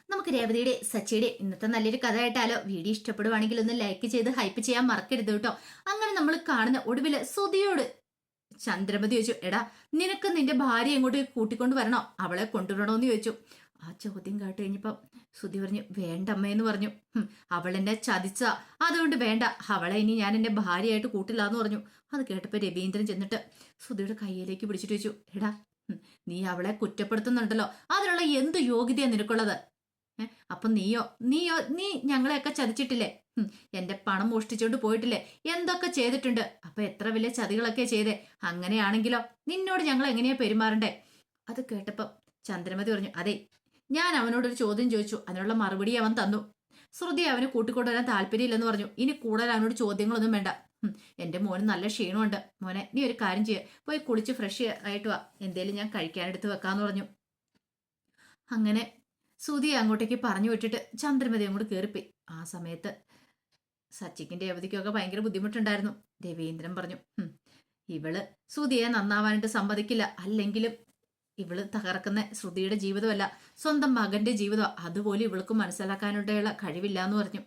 നമുക്ക് രേവതിയുടെ സച്ചിയുടെ ഇന്നത്തെ നല്ലൊരു കഥ ആയിട്ടാലോ? വീഡിയോ ഇഷ്ടപ്പെടുവാണെങ്കിൽ ഒന്ന് ലൈക്ക് ചെയ്ത് ഹൈപ്പ് ചെയ്യാൻ മറക്കരുത് കേട്ടോ. അങ്ങനെ നമ്മൾ കാണുന്ന ഒടുവില് സുധിയോട് ചന്ദ്രമതി ചോദിച്ചു, എടാ നിനക്ക് നിന്റെ ഭാര്യ എങ്ങോട്ട് കൂട്ടിക്കൊണ്ട് വരണോ, അവളെ കൊണ്ടുവരണോന്ന് ചോദിച്ചു. ആ ചോദ്യം കേട്ട് കഴിഞ്ഞപ്പോ സുധി പറഞ്ഞു, വേണ്ട അമ്മയെന്ന് പറഞ്ഞു. അവളെന്നെ ചതിച്ച, അതുകൊണ്ട് വേണ്ട, അവളെ ഇനി ഞാൻ എന്റെ ഭാര്യയായിട്ട് കൂട്ടില്ലാന്ന് പറഞ്ഞു. അത് കേട്ടപ്പോ രവീന്ദ്രൻ ചെന്നിട്ട് സുധിയുടെ കയ്യിലേക്ക് പിടിച്ചിട്ട് ചോദിച്ചു, എടാ നീ അവളെ കുറ്റപ്പെടുത്തുന്നുണ്ടല്ലോ, അതിനുള്ള എന്ത് യോഗ്യതയാ നിനക്കുള്ളത്? അപ്പൊ നീ ഞങ്ങളെയൊക്കെ ചതിച്ചിട്ടില്ലേ? എന്റെ പണം മോഷ്ടിച്ചോണ്ട് പോയിട്ടില്ലേ? എന്തൊക്കെ ചെയ്തിട്ടുണ്ട്? അപ്പൊ എത്ര വലിയ ചതികളൊക്കെ ചെയ്തേ? അങ്ങനെയാണെങ്കിലോ നിന്നോട് ഞങ്ങൾ എങ്ങനെയാ പെരുമാറണ്ടേ? അത് കേട്ടപ്പോ ചന്ദ്രമതി പറഞ്ഞു, അതെ, ഞാൻ അവനോടൊരു ചോദ്യം ചോദിച്ചു, അതിനുള്ള മറുപടി അവൻ തന്നു. ശ്രുതി അവന് കൂട്ടിക്കൊണ്ടുവരാൻ താല്പര്യമില്ലെന്ന് പറഞ്ഞു. ഇനി കൂടുതൽ അവനോട് ചോദ്യങ്ങളൊന്നും വേണ്ട. എന്റെ മോന് നല്ല ക്ഷീണമുണ്ട്. മോനെ, നീ ഒരു കാര്യം ചെയ്യ, പോയി കുളിച്ച് ഫ്രഷ് ആയിട്ട് വാ, എന്തേലും ഞാൻ കഴിക്കാനെടുത്ത് വെക്കാന്ന് പറഞ്ഞു. അങ്ങനെ സുധി അങ്ങോട്ടേക്ക് പറഞ്ഞു വിട്ടിട്ട് ചന്ദ്രമതി അങ്ങോട്ട് കയറിപ്പോയി. ആ സമയത്ത് സച്ചിക്കും രേവതിക്കൊക്കെ ഭയങ്കര ബുദ്ധിമുട്ടുണ്ടായിരുന്നു. രവീന്ദ്രൻ പറഞ്ഞു, ഇവള് സുധിയെ നന്നാവാനായിട്ട് സമ്മതിക്കില്ല, അല്ലെങ്കിലും ഇവള് തകർക്കുന്ന ശ്രുതിയുടെ ജീവിതമല്ല, സ്വന്തം മകന്റെ ജീവിതം, അതുപോലെ ഇവൾക്ക് മനസ്സിലാക്കാനുള്ള കഴിവില്ല എന്ന് പറഞ്ഞു.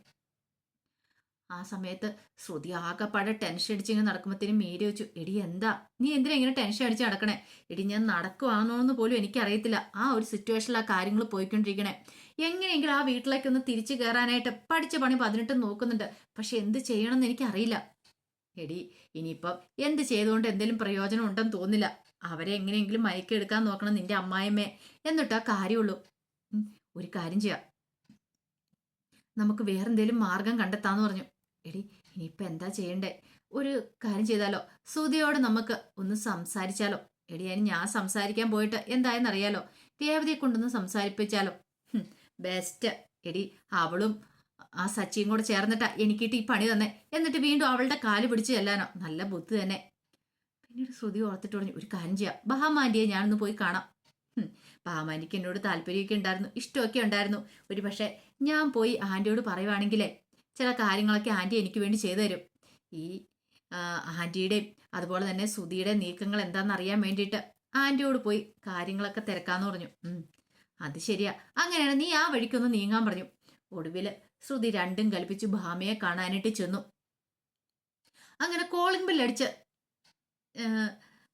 ആ സമയത്ത് ശ്രുതി ആകെപ്പാടെ ടെൻഷൻ അടിച്ചിങ്ങനെ നടക്കുമ്പോഴത്തേനും മീര വെച്ചു, എടി എന്താ നീ എന്തിനാ ഇങ്ങനെ ടെൻഷൻ അടിച്ച് നടക്കണേ? എടി ഞാൻ നടക്കുവാണോന്ന് പോലും എനിക്കറിയത്തില്ല. ആ ഒരു സിറ്റുവേഷനിലാണ് കാര്യങ്ങൾ പോയിക്കൊണ്ടിരിക്കണേ. എങ്ങനെയെങ്കിലും ആ വീട്ടിലേക്കൊന്ന് തിരിച്ചു കയറാനായിട്ട് പഠിച്ച പണി 18 നോക്കുന്നുണ്ട്. പക്ഷെ എന്ത് ചെയ്യണമെന്ന് എനിക്കറിയില്ല. എടി ഇനിയിപ്പം എന്ത് ചെയ്തുകൊണ്ട് എന്തെങ്കിലും പ്രയോജനം ഉണ്ടെന്ന് തോന്നില്ല. അവരെ എങ്ങനെയെങ്കിലും മയക്കെടുക്കാൻ നോക്കണം നിന്റെ അമ്മായിമ്മയെ, എന്നിട്ടാ കാര്യമുള്ളൂ. ഒരു കാര്യം ചെയ്യാം, നമുക്ക് വേറെന്തേലും മാർഗം കണ്ടെത്താന്ന് പറഞ്ഞു. എടി ഇനിയിപ്പൊ എന്താ ചെയ്യണ്ടേ? ഒരു കാര്യം ചെയ്താലോ, സുധിയോട് നമുക്ക് ഒന്ന് സംസാരിച്ചാലോ? എടി ഞാൻ സംസാരിക്കാൻ പോയിട്ട് എന്തായെന്നറിയാലോ, രേവതിയെ കൊണ്ടൊന്ന് സംസാരിപ്പിച്ചാലോ? ബെസ്റ്റ്. എടി അവളും ആ സച്ചിയും കൂടെ ചേർന്നിട്ടാ എനിക്കിട്ട് ഈ പണി തന്നെ, എന്നിട്ട് വീണ്ടും അവളുടെ കാല് പിടിച്ച് ചെല്ലാനോ? നല്ല ബുദ്ധി തന്നെ. പിന്നീട് ശ്രുതി ഓർത്തിട്ട് പറഞ്ഞു, ഒരു കാര്യം ചെയ്യാം, ബഹാമാൻഡിയെ ഞാനൊന്ന് പോയി കാണാം. ബഹാമാൻഡിക്ക് എന്നോട് താല്പര്യമൊക്കെ ഉണ്ടായിരുന്നു, ഇഷ്ടമൊക്കെ ഉണ്ടായിരുന്നു. ഒരു പക്ഷെ ഞാൻ പോയി ആന്റിയോട് പറയുവാണെങ്കിലേ ചില കാര്യങ്ങളൊക്കെ ആന്റി എനിക്ക് വേണ്ടി ചെയ്തു തരും. ഈ ആന്റിയുടെയും അതുപോലെ തന്നെ സുധിയുടെ നീക്കങ്ങൾ എന്താണെന്ന് അറിയാൻ വേണ്ടിയിട്ട് ആന്റിയോട് പോയി കാര്യങ്ങളൊക്കെ തിരക്കാന്ന് പറഞ്ഞു. അത് ശരിയാ, അങ്ങനെയാണ്, നീ ആ വഴിക്കൊന്ന് നീങ്ങാൻ പറഞ്ഞു. ഒടുവില് ശ്രുതി രണ്ടും കൽപ്പിച്ച് ഭാമയെ കാണാനായിട്ട് ചെന്നു. അങ്ങനെ കോളിംഗ് ബെല്ലടിച്ച്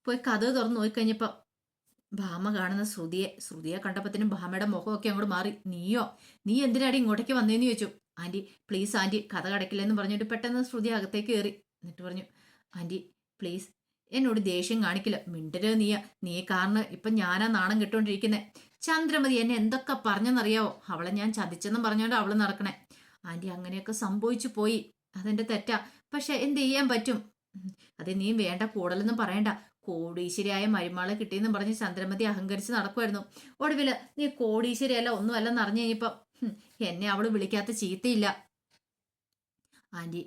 പോയി കഥ തുറന്നു നോക്കിക്കഴിഞ്ഞപ്പോ ഭാമ കാണുന്ന ശ്രുതിയെ കണ്ടപ്പത്തിനും ഭാമയുടെ മുഖമൊക്കെ അങ്ങോട്ട് മാറി. നീ എന്തിനാടി ഇങ്ങോട്ടേക്ക് വന്നേന്ന് ചോദിച്ചു. ആന്റി പ്ലീസ് ആന്റി, കഥ കടക്കില്ലെന്ന് പറഞ്ഞിട്ട് പെട്ടെന്ന് ശ്രുതി അകത്തേക്ക് കയറി. എന്നിട്ട് പറഞ്ഞു, ആന്റി പ്ലീസ് എന്നോട് ദേഷ്യം കാണിക്കില്ല, മിണ്ടരുത്. നീ കാരണം ഇപ്പൊ ഞാനാ നാണം കെട്ടോണ്ടിരിക്കുന്നേ. ചന്ദ്രമതി എന്നെ എന്തൊക്കെ പറഞ്ഞെന്നറിയാവോ? അവളെ ഞാൻ ചതിച്ചെന്നും പറഞ്ഞോണ്ട് അവള് നടക്കണേ. ആന്റി അങ്ങനെയൊക്കെ സംഭവിച്ചു പോയി, അതെന്റെ തെറ്റാ. പക്ഷെ എന്ത് ചെയ്യാൻ പറ്റും? അത് നീ വേണ്ട കൂടുതലൊന്നും പറയണ്ട. കോടീശ്വരിയായ മരുമാളെ കിട്ടിയെന്നും പറഞ്ഞ് ചന്ദ്രമതി അഹങ്കരിച്ച് നടക്കുമായിരുന്നു. ഒടുവില് നീ കോടീശ്വരിയല്ല ഒന്നും അല്ലെന്ന് അറിഞ്ഞു കഴിഞ്ഞപ്പോ എന്നെ അവള് വിളിക്കാത്ത ചീത്തയില്ല. ആന്റി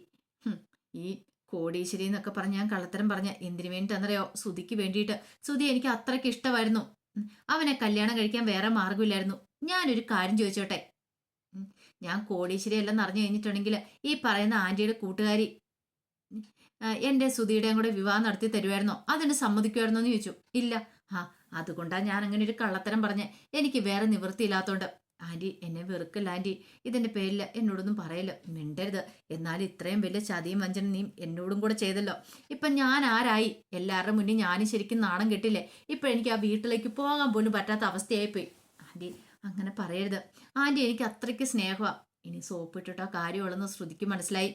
ഈ കോടീശ്വരി എന്നൊക്കെ പറഞ്ഞ് ഞാൻ കള്ളത്തരം പറഞ്ഞ എന്തിനു വേണ്ടിട്ടെന്നറിയോ? സുധിക്ക് വേണ്ടിയിട്ട്. സുധി എനിക്ക് അത്രയ്ക്ക് ഇഷ്ടമായിരുന്നു. അവനെ കല്യാണം കഴിക്കാൻ വേറെ മാർഗമില്ലായിരുന്നു. ഞാനൊരു കാര്യം ചോദിച്ചോട്ടെ, ഞാൻ കോടീശ്വരി അല്ലെന്ന് അറിഞ്ഞു കഴിഞ്ഞിട്ടുണ്ടെങ്കിൽ ഈ പറയുന്ന ആന്റിയുടെ കൂട്ടുകാരി എന്റെ സുധിയുടെയും കൂടെ വിവാഹം നടത്തി തരുമായിരുന്നോ? അതിന് സമ്മതിക്കുമായിരുന്നോ എന്ന് ചോദിച്ചു. ഇല്ല. അതുകൊണ്ടാ ഞാൻ അങ്ങനെ ഒരു കള്ളത്തരം പറഞ്ഞ്, എനിക്ക് വേറെ നിവൃത്തിയില്ലാത്തോണ്ട്. ആന്റി എന്നെ വെറുക്കല്ല ആന്റി, ഇതിന്റെ പേരിൽ എന്നോടൊന്നും പറയല്ലോ, മിണ്ടരുത്. എന്നാൽ ഇത്രയും വലിയ ചതിയും വഞ്ചനും നീ എന്നോടും കൂടെ ചെയ്തല്ലോ. ഇപ്പൊ ഞാൻ ആരായി? എല്ലാവരുടെ മുന്നിൽ ഞാനും ശരിക്കും നാണം കെട്ടില്ലേ? ഇപ്പൊ എനിക്ക് ആ വീട്ടിലേക്ക് പോകാൻ പോലും പറ്റാത്ത അവസ്ഥയായിപ്പോയി. ആന്റി അങ്ങനെ പറയരുത് ആന്റി, എനിക്ക് അത്രയ്ക്ക് സ്നേഹമാ. ഇനി സോപ്പിട്ടിട്ടോ കാര്യമുള്ളെന്ന് ശ്രുതിക്ക് മനസ്സിലായി.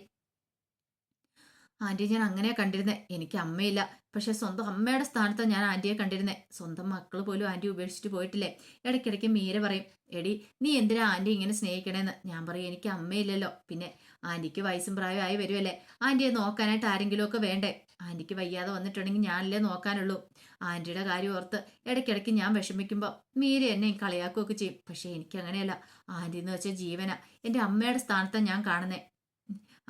ആന്റിയെ ഞാൻ അങ്ങനെയാ കണ്ടിരുന്നേ. എനിക്ക് അമ്മയില്ല, പക്ഷെ സ്വന്തം അമ്മയുടെ സ്ഥാനത്താണ് ഞാൻ ആന്റിയെ കണ്ടിരുന്നേ. സ്വന്തം മക്കൾ പോലും ആന്റി ഉപേക്ഷിച്ചിട്ട് പോയിട്ടില്ലേ? ഇടയ്ക്കിടയ്ക്ക് മീര പറയും, എടി നീ എന്തിനാ ആന്റി ഇങ്ങനെ സ്നേഹിക്കണേന്ന്. ഞാൻ പറയും, എനിക്ക് അമ്മയില്ലല്ലോ. പിന്നെ ആന്റിക്ക് വയസ്സും പ്രായമായി വരുമല്ലേ, ആന്റിയെ നോക്കാനായിട്ട് ആരെങ്കിലും ഒക്കെ വേണ്ടേ? ആന്റിക്ക് വയ്യാതെ വന്നിട്ടുണ്ടെങ്കിൽ ഞാനല്ലേ നോക്കാനുള്ളൂ. ആന്റിയുടെ കാര്യം ഓർത്ത് ഇടയ്ക്കിടയ്ക്ക് ഞാൻ വിഷമിക്കുമ്പോൾ മീര എന്നെ കളിയാക്കുകയൊക്കെ ചെയ്യും. പക്ഷെ എനിക്ക് അങ്ങനെയല്ല. ആന്റി എന്ന് വെച്ചാൽ ജീവന, എൻ്റെ അമ്മയുടെ സ്ഥാനത്താണ് ഞാൻ കാണുന്നേ.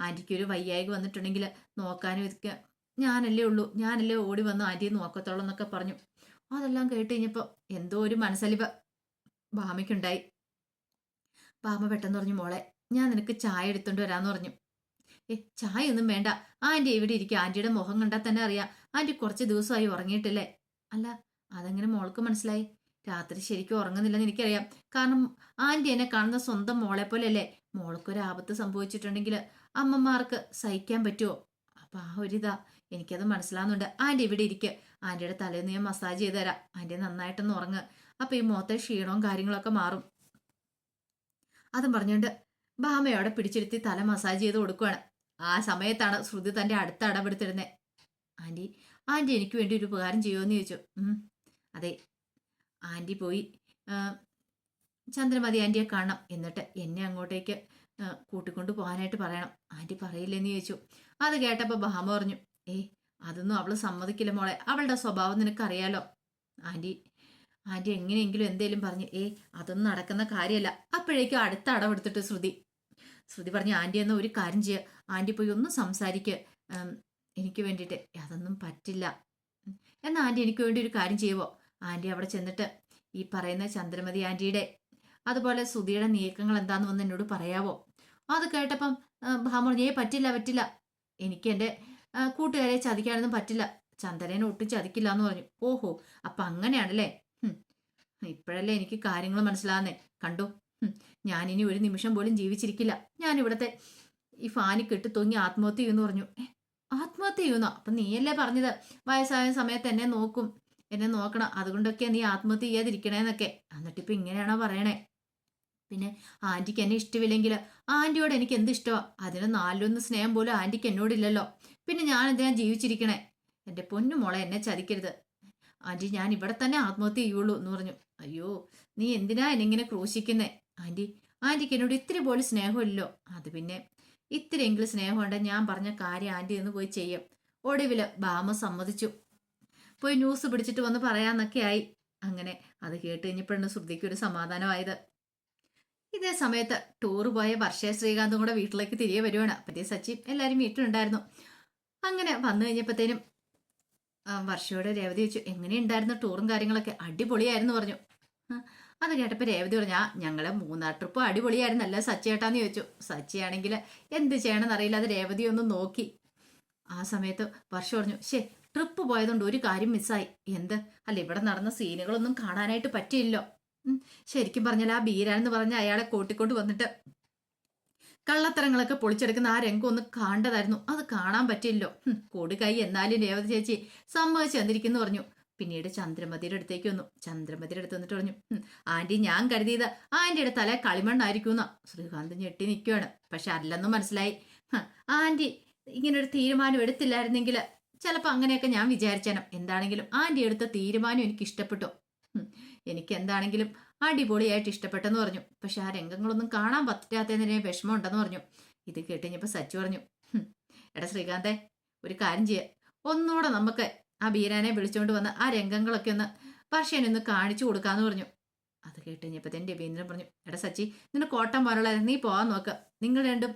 ആന്റിക്ക് ഒരു വയ്യായിക വന്നിട്ടുണ്ടെങ്കിൽ നോക്കാനും ഇതൊക്കെ ഞാനല്ലേ ഓടി വന്ന് ആന്റിയെ നോക്കത്തോളം എന്നൊക്കെ പറഞ്ഞു. അതെല്ലാം കേട്ട് കഴിഞ്ഞപ്പോ എന്തോ ഒരു മനസ്സലിവ് ഭാമയ്ക്കുണ്ടായി. ഭാമ പെട്ടെന്ന് പറഞ്ഞു, മോളെ ഞാൻ നിനക്ക് ചായ എടുത്തോണ്ട് വരാന്ന് പറഞ്ഞു. ചായ ഒന്നും വേണ്ട ആന്റി, ഇവിടെ ഇരിക്കുക. ആന്റിയുടെ മുഖം കണ്ടാൽ തന്നെ അറിയാം ആന്റി കുറച്ച് ദിവസമായി ഉറങ്ങിയിട്ടില്ലേ. അല്ല, അതെങ്ങനെ മോൾക്ക് മനസ്സിലായി? രാത്രി ശരിക്കും ഉറങ്ങുന്നില്ലെന്ന് എനിക്കറിയാം. കാരണം ആന്റി എന്നെ കാണുന്ന സ്വന്തം മോളെ പോലെയല്ലേ. മോൾക്കൊരു ആപത്ത് സംഭവിച്ചിട്ടുണ്ടെങ്കിൽ അമ്മമാർക്ക് സഹിക്കാൻ പറ്റുമോ? അപ്പൊ ആ ഒരിതാ എനിക്കത് മനസ്സിലാവുന്നുണ്ട്. ആന്റി ഇവിടെ ഇരിക്കുക. ആന്റിയുടെ തലേന്ന് ഞാൻ മസാജ് ചെയ്ത് തരാം. ആന്റി നന്നായിട്ടൊന്ന് ഉറങ്ങുക. അപ്പൊ ഈ മുഖത്തെ ക്ഷീണവും കാര്യങ്ങളൊക്കെ മാറും. അതും പറഞ്ഞുകൊണ്ട് ഭാമയോടെ പിടിച്ചിരുത്തി തല മസാജ് ചെയ്ത് കൊടുക്കുകയാണ്. ആ സമയത്താണ് ശ്രുതി തന്റെ അടുത്ത അടപെടുത്തിരുന്നത്. ആന്റി ആന്റി എനിക്ക് വേണ്ടി ഒരു ഉപകാരം ചെയ്യുമോയെന്ന് ചോദിച്ചു. അതെ, ആന്റി പോയി ചന്ദ്രമതി ആന്റിയെ കാണണം. എന്നിട്ട് എന്നെ അങ്ങോട്ടേക്ക് കൂട്ടിക്കൊണ്ട് പോകാനായിട്ട് പറയണം. ആന്റി പറയില്ലെന്ന് ചോദിച്ചു. അത് കേട്ടപ്പോൾ ഭാമ പറഞ്ഞു, അതൊന്നും അവള് സമ്മതിക്കില്ല മോളെ. അവളുടെ സ്വഭാവം നിനക്കറിയാലോ. ആന്റി ആന്റി എങ്ങനെയെങ്കിലും എന്തേലും പറഞ്ഞു. അതൊന്നും നടക്കുന്ന കാര്യമല്ല. അപ്പോഴേക്കും അടുത്ത അടവെടുത്തിട്ട് ശ്രുതി പറഞ്ഞു, ആന്റി എന്ന ഒരു കാര്യം ചെയ്യുക. ആന്റി പോയി ഒന്ന് സംസാരിക്കുക എനിക്ക് വേണ്ടിയിട്ട്. അതൊന്നും പറ്റില്ല. എന്നാൽ ആന്റി എനിക്ക് വേണ്ടി ഒരു കാര്യം ചെയ്യുമോ? ആന്റി അവിടെ ചെന്നിട്ട് ഈ പറയുന്ന ചന്ദ്രമതി ആന്റിയുടെ അതുപോലെ ശ്രുതിയുടെ നീക്കങ്ങൾ എന്താന്ന് വന്ന് എന്നോട് പറയാവോ? അത് കേട്ടപ്പം ഭാമ പറഞ്ഞു, പറ്റില്ല. എനിക്ക് എൻ്റെ കൂട്ടുകാരെ ചതിക്കാനൊന്നും പറ്റില്ല. ചന്ദ്രനെ ഒട്ടും ചതിക്കില്ല എന്ന് പറഞ്ഞു. ഓഹോ, അപ്പൊ അങ്ങനെയാണല്ലേ. ഇപ്പോഴല്ലേ എനിക്ക് കാര്യങ്ങൾ മനസ്സിലാകുന്നേ. കണ്ടോ, ഞാനിനി ഒരു നിമിഷം പോലും ജീവിച്ചിരിക്കില്ല. ഞാൻ ഇവിടത്തെ ഈ ഫാനി കെട്ടി തൂങ്ങി ആത്മഹത്യ ചെയ്യുമെന്ന് പറഞ്ഞു. ആത്മഹത്യ ചെയ്യുന്നോ? അപ്പൊ നീയല്ലേ പറഞ്ഞത് വയസ്സായ സമയത്ത് എന്നെ നോക്കണം, അതുകൊണ്ടൊക്കെ നീ ആത്മഹത്യ ചെയ്യാതിരിക്കണേന്നൊക്കെ. എന്നിട്ടിപ്പോ ഇങ്ങനെയാണോ പറയണേ? പിന്നെ ആന്റിക്ക് എന്നെ ഇഷ്ടമില്ലെങ്കിൽ ആന്റിയോട് എനിക്ക് എന്ത് ഇഷ്ടമാ? അതിന് നാലിലൊന്ന് സ്നേഹം പോലും ആന്റിക്ക് എന്നോടില്ലല്ലോ. പിന്നെ ഞാൻ എന്തിനാ ജീവിച്ചിരിക്കണേ? എൻ്റെ പൊന്നു മോളെ, എന്നെ ചതിക്കരുത് ആന്റി. ഞാൻ ഇവിടെ തന്നെ ആത്മഹത്യ ചെയ്യുള്ളൂ എന്ന് പറഞ്ഞു. അയ്യോ, നീ എന്തിനാ എന്നെങ്ങനെ ക്രൂശിക്കുന്നേ? ആന്റിക്ക് എന്നോട് ഇത്തിരി പോലും സ്നേഹമില്ലല്ലോ. അത് പിന്നെ ഇത്തിരിയെങ്കിലും സ്നേഹമുണ്ട്. ഞാൻ പറഞ്ഞ കാര്യം ആന്റി എന്ന് പോയി ചെയ്യും. ഒടുവില് ഭാമ സമ്മതിച്ചു. പോയി ന്യൂസ് പിടിച്ചിട്ട് വന്ന് പറയാന്നൊക്കെ ആയി. അങ്ങനെ അത് കേട്ട് കഴിഞ്ഞപ്പോഴാണ് ശ്രുതിക്ക് ഒരു സമാധാനമായത്. ഇതേ സമയത്ത് ടൂർ പോയ വർഷ ശ്രീകാന്തും കൂടെ വീട്ടിലേക്ക് തിരികെ വരുവാണ്. പറ്റിയ സച്ചി എല്ലാവരും വീട്ടിലുണ്ടായിരുന്നു. അങ്ങനെ വന്നു കഴിഞ്ഞപ്പോഴത്തേനും വർഷയോട് രേവതി വെച്ചു, എങ്ങനെയുണ്ടായിരുന്നു ടൂറും കാര്യങ്ങളൊക്കെ? അടിപൊളിയായിരുന്നു പറഞ്ഞു. അത് കേട്ടപ്പോൾ രേവതി പറഞ്ഞു, ഞങ്ങളെ മൂന്നാർ ട്രിപ്പ് അടിപൊളിയായിരുന്നല്ല സച്ചിയേട്ടാന്ന് ചോദിച്ചു. സച്ചിയാണെങ്കിൽ എന്ത് ചെയ്യണമെന്ന് അറിയില്ല. അത് രേവതി ഒന്ന് നോക്കി. ആ സമയത്ത് വർഷ പറഞ്ഞു, ട്രിപ്പ് പോയതുകൊണ്ട് ഒരു കാര്യം മിസ്സായി. എന്ത്? അല്ല, ഇവിടെ നടന്ന സീനുകളൊന്നും കാണാനായിട്ട് പറ്റിയില്ലോ. ശരിക്കും പറഞ്ഞാൽ ആ ബീരാനെന്ന് പറഞ്ഞ അയാളെ കൂട്ടിക്കൊണ്ട് വന്നിട്ട് കള്ളത്തരങ്ങളൊക്കെ പൊളിച്ചെടുക്കുന്ന ആ രംഗം ഒന്ന് കാണേണ്ടതായിരുന്നു. അത് കാണാൻ പറ്റില്ലോ. കൊടുകൈ എന്നാലും രേവതി ചേച്ചി സമ്മതിച്ചു തന്നിരിക്കുന്നു പറഞ്ഞു. പിന്നീട് ചന്ദ്രമതിയുടെ അടുത്തേക്ക് വന്നു. ചന്ദ്രമതിയുടെ അടുത്ത് വന്നിട്ട് പറഞ്ഞു, ആന്റി, ഞാൻ കരുതിയത് ആന്റിയുടെ തല കളിമണ്ണായിരിക്കുന്ന. ശ്രീകാന്ത് ഞെട്ടി നിൽക്കുകയാണ്. പക്ഷെ അല്ലെന്നും മനസ്സിലായി. ആന്റി ഇങ്ങനൊരു തീരുമാനം എടുത്തില്ലായിരുന്നെങ്കിൽ ചിലപ്പോൾ അങ്ങനെയൊക്കെ ഞാൻ വിചാരിച്ചേനെ. എന്താണെങ്കിലും ആന്റി എടുത്ത തീരുമാനം എനിക്ക് ഇഷ്ടപ്പെട്ടു. എനിക്ക് എന്താണെങ്കിലും അടിപൊളിയായിട്ട് ഇഷ്ടപ്പെട്ടെന്ന് പറഞ്ഞു. പക്ഷെ ആ രംഗങ്ങളൊന്നും കാണാൻ പറ്റാത്തതിന് വിഷമം ഉണ്ടെന്ന് പറഞ്ഞു. ഇത് കേട്ടുകഴിഞ്ഞപ്പോൾ സച്ചു പറഞ്ഞു, എടാ ശ്രീകാന്തേ, ഒരു കാര്യം ചെയ്യുക, ഒന്നുകൂടെ നമുക്ക് ആ ബീരാനെ വിളിച്ചുകൊണ്ട് വന്ന് ആ രംഗങ്ങളൊക്കെ ഒന്ന് വർഷേനൊന്ന് കാണിച്ചു കൊടുക്കാന്ന് പറഞ്ഞു. അത് കേട്ടുകഴിഞ്ഞപ്പോഴത്തേന് രവീന്ദ്രൻ പറഞ്ഞു, എടാ സച്ചി, നിന്റെ കോട്ടം പോലുള്ള നീ പോകാൻ നോക്കുക. നിങ്ങൾ രണ്ടും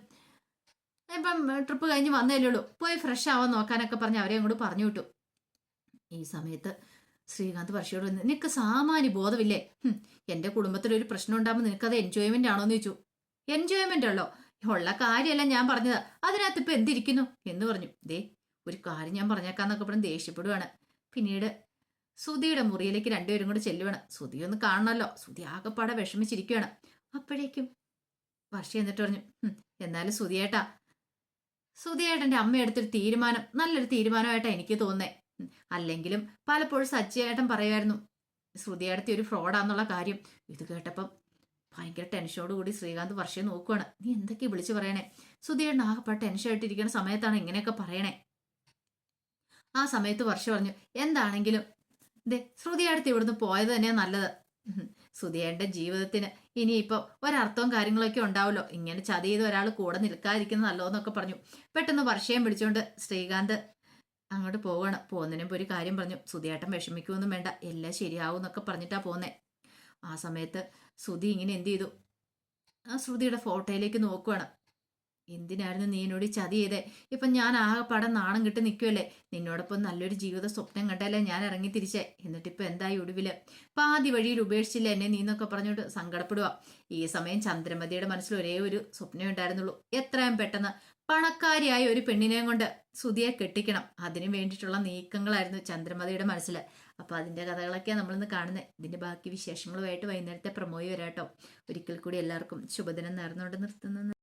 ഇപ്പം ട്രിപ്പ് കഴിഞ്ഞ് വന്നല്ലേ ഉള്ളൂ, പോയി ഫ്രഷ് ആവാൻ നോക്കാനൊക്കെ പറഞ്ഞ് അവരെ അങ്ങോട്ട് പറഞ്ഞു വിട്ടു. ഈ സമയത്ത് ശ്രീകാന്ത് വർഷയോട് വന്ന്, നിനക്ക് സാമാന്യ ബോധമില്ലേ? എന്റെ കുടുംബത്തിൽ ഒരു പ്രശ്നം ഉണ്ടാകുമ്പോൾ നിനക്കത് എൻജോയ്മെന്റ് ആണോന്ന് ചോദിച്ചു. എൻജോയ്മെന്റ് ഉള്ളോ? ഉള്ള കാര്യമല്ല ഞാൻ പറഞ്ഞത്, അതിനകത്ത് ഇപ്പൊ എന്തിരിക്കുന്നു എന്ന് പറഞ്ഞു. ഒരു കാര്യം ഞാൻ പറഞ്ഞേക്കാന്നൊക്കെ പറഞ്ഞ് ദേഷ്യപ്പെടുവാണ്. പിന്നീട് സുധിയുടെ മുറിയിലേക്ക് രണ്ടുപേരും കൂടെ ചെല്ലുവാണ്. സുധി ഒന്ന് കാണണമല്ലോ. സുധി ആകെപ്പാടെ വിഷമിച്ചിരിക്കുകയാണ്. അപ്പോഴേക്കും വർഷ എന്നിട്ട് പറഞ്ഞു, എന്നാലും സുധിയേട്ടൻ്റെ അമ്മ എടുത്തൊരു തീരുമാനം നല്ലൊരു തീരുമാനമായിട്ടാണ് എനിക്ക് തോന്നുന്നേ. അല്ലെങ്കിലും പലപ്പോഴും സച്ചിയേട്ടൻ പറയുമായിരുന്നു ശ്രുതിയേടത്തി ഒരു ഫ്രോഡാന്നുള്ള കാര്യം. ഇത് കേട്ടപ്പം ഭയങ്കര ടെൻഷനോടുകൂടി ശ്രീകാന്ത് വർഷയെ നോക്കുവാണ്. നീ എന്തൊക്കെയാ വിളിച്ചു പറയണേ? ശ്രുതിയേട്ടൻ ആകെപ്പാട് ടെൻഷനായിട്ടിരിക്കുന്ന സമയത്താണ് ഇങ്ങനെയൊക്കെ പറയണേ. ആ സമയത്ത് വർഷ പറഞ്ഞു, എന്താണെങ്കിലും ശ്രുതിയേടത്തി ഇവിടുന്ന് പോയത് തന്നെയാണ് നല്ലത്. ശ്രുതിയേട്ടൻ്റെ ജീവിതത്തിന് ഇനിയിപ്പോൾ ഒരർത്ഥവും കാര്യങ്ങളൊക്കെ ഉണ്ടാവുമല്ലോ. ഇങ്ങനെ ചതി ചെയ്ത് ഒരാൾ കൂടെ നിൽക്കാതിരിക്കുന്നത് നല്ലോ എന്നൊക്കെ പറഞ്ഞു. പെട്ടെന്ന് വർഷയും പിടിച്ചുകൊണ്ട് ശ്രീകാന്ത് അങ്ങോട്ട് പോവാണ്. പോകുന്നതിന് മുമ്പ് ഒരു കാര്യം പറഞ്ഞു, സുധിയേട്ടൻ വിഷമിക്കുമൊന്നും വേണ്ട, എല്ലാം ശരിയാവും എന്നൊക്കെ പറഞ്ഞിട്ടാ പോന്നേ. ആ സമയത്ത് സുധി ഇങ്ങനെ എന്ത് ചെയ്തു, ആ ശ്രുതിയുടെ ഫോട്ടോയിലേക്ക് നോക്കുവാണ്. എന്തിനായിരുന്നു നീ എന്നോട് ചതി ചെയ്തേ? ഇപ്പം ഞാൻ ആകെപ്പാടെ നാണം കിട്ടി നിൽക്കുമല്ലേ. നിന്നോടൊപ്പം നല്ലൊരു ജീവിത സ്വപ്നം കണ്ടല്ലേ ഞാൻ ഇറങ്ങി തിരിച്ചേ. എന്നിട്ടിപ്പോൾ എന്തായി ഒടുവില്? പാതി വഴിയിൽ ഉപേക്ഷിച്ചില്ല എന്നെ നീ എന്നൊക്കെ പറഞ്ഞോണ്ട് സങ്കടപ്പെടുക. ഈ സമയം ചന്ദ്രമതിയുടെ മനസ്സിൽ ഒരേ ഒരു സ്വപ്നം ഉണ്ടായിരുന്നുള്ളൂ, എത്രയും പെട്ടെന്ന് പണക്കാരിയായ ഒരു പെണ്ണിനെയും കൊണ്ട് സുധിയെ കെട്ടിക്കണം. അതിനു വേണ്ടിയിട്ടുള്ള നീക്കങ്ങളായിരുന്നു ചന്ദ്രമതിയുടെ മനസ്സിൽ. അപ്പൊ അതിന്റെ കഥകളൊക്കെയാണ് നമ്മളിന്ന് കാണുന്നത്. ഇതിന്റെ ബാക്കി വിശേഷങ്ങളുമായിട്ട് വൈകുന്നേരത്തെ പ്രമോയി വരാട്ടോ. ഒരിക്കൽ കൂടി എല്ലാവർക്കും ശുഭദിനം നേർന്നുകൊണ്ട് നിർത്തുന്നു.